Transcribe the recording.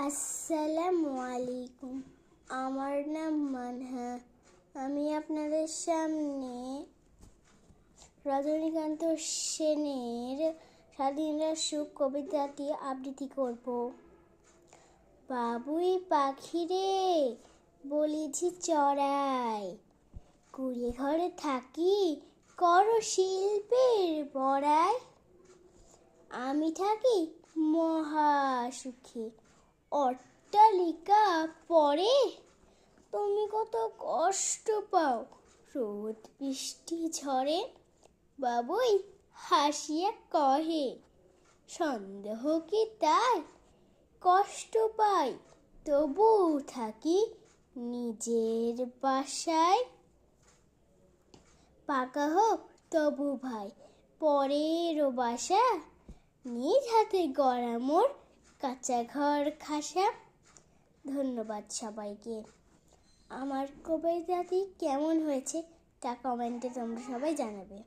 আসসালামু আলাইকুম। আমার নাম মানহা। আমি আপনাদের সামনে রজনীকান্ত সেনের স্বাধীনতার সুখ কবিতাটি আবৃত্তি করব। বাবুই পাখি রে বলেছি চড়াই, কুড়ে ঘরে থাকি করো শিল্পের বড়াই। আমি থাকি মহা সুখে, অট্টালিকা পরে তুমি কত কষ্ট পাও রোদ বৃষ্টি ঝড়ে। বাবুই হাসিয়া কহে, সন্দেহ কি তাই? কষ্ট পাই তবু থাকি নিজের বাসায়। পাকা হোক তবু ভাই পরেরও বাসা, নিজ হাতে গড়া মোর কাঁচা ঘর খাসা। ধন্যবাদ সবাইকে। আমার কবিতাটি কেমন হয়েছে তা কমেন্টে তোমরা সবাই জানাবে।